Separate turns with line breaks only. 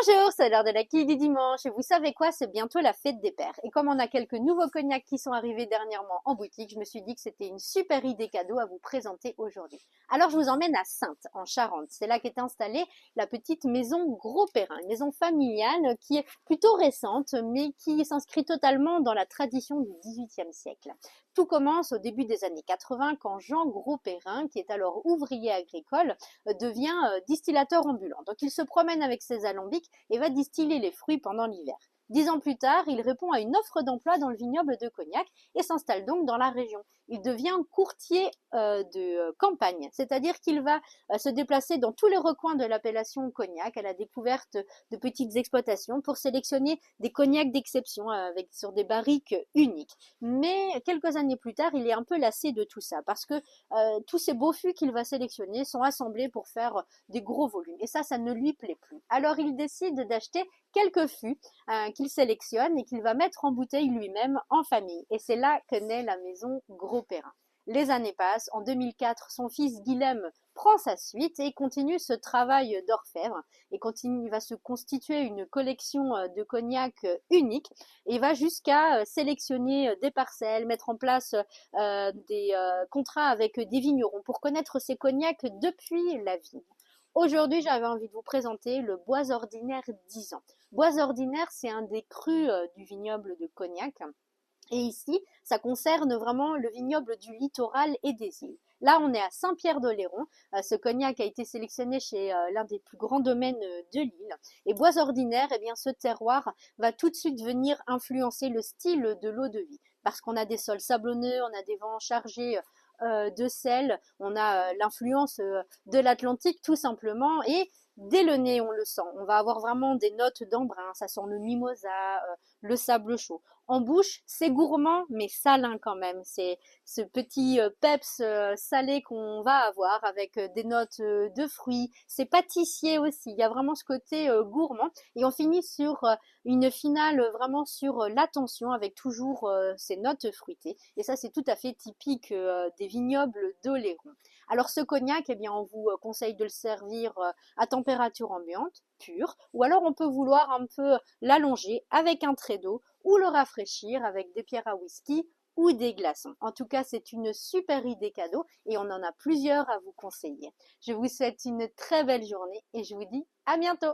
Bonjour, c'est l'heure de la quille du dimanche et vous savez quoi, c'est bientôt la fête des pères. Et comme on a quelques nouveaux cognacs qui sont arrivés dernièrement en boutique, je me suis dit que c'était une super idée cadeau à vous présenter aujourd'hui. Alors je vous emmène à Saintes, en Charente. C'est là qu'est installée la petite maison Gros Perrin, une maison familiale qui est plutôt récente mais qui s'inscrit totalement dans la tradition du XVIIIe siècle. Tout commence au début des années 80 quand Jean Gros Perrin, qui est alors ouvrier agricole, devient distillateur ambulant. Donc il se promène avec ses alambics et va distiller les fruits pendant l'hiver. 10 ans plus tard, il répond à une offre d'emploi dans le vignoble de Cognac et s'installe donc dans la région. Il devient courtier de campagne, c'est-à-dire qu'il va se déplacer dans tous les recoins de l'appellation Cognac à la découverte de petites exploitations pour sélectionner des cognacs d'exception sur des barriques uniques. Mais quelques années plus tard, il est un peu lassé de tout ça parce que tous ces beaux fûts qu'il va sélectionner sont assemblés pour faire des gros volumes. Et ça ne lui plaît plus. Alors il décide d'acheter quelques fûts qu'il sélectionne et qu'il va mettre en bouteille lui-même en famille. Et c'est là que naît la maison Gros Perrin. Les années passent. En 2004, son fils Guilhem prend sa suite et continue ce travail d'orfèvre et il va se constituer une collection de cognac unique et va jusqu'à sélectionner des parcelles, mettre en place des contrats avec des vignerons pour connaître ces cognacs depuis la vigne. Aujourd'hui, j'avais envie de vous présenter le Bois Ordinaire 10 ans. Bois Ordinaire, c'est un des crus du vignoble de Cognac. Et ici, ça concerne vraiment le vignoble du littoral et des îles. Là, on est à Saint-Pierre-d'Oléron. Ce cognac a été sélectionné chez l'un des plus grands domaines de l'île. Et Bois Ordinaire, eh bien, ce terroir va tout de suite venir influencer le style de l'eau de vie. Parce qu'on a des sols sablonneux, on a des vents chargés de sel, on a l'influence de l'Atlantique tout simplement. Et dès le nez, on le sent. On va avoir vraiment des notes d'embrun. Ça sent le mimosa, le sable chaud. En bouche, c'est gourmand, mais salin quand même. C'est ce petit peps salé qu'on va avoir avec des notes de fruits. C'est pâtissier aussi. Il y a vraiment ce côté gourmand. Et on finit sur une finale vraiment sur l'attention avec toujours ces notes fruitées. Et ça, c'est tout à fait typique des vignobles d'Oléron. Alors ce cognac, eh bien, on vous conseille de le servir à température ambiante, pure, ou alors on peut vouloir un peu l'allonger avec un trait d'eau ou le rafraîchir avec des pierres à whisky ou des glaçons. En tout cas, c'est une super idée cadeau et on en a plusieurs à vous conseiller. Je vous souhaite une très belle journée et je vous dis à bientôt.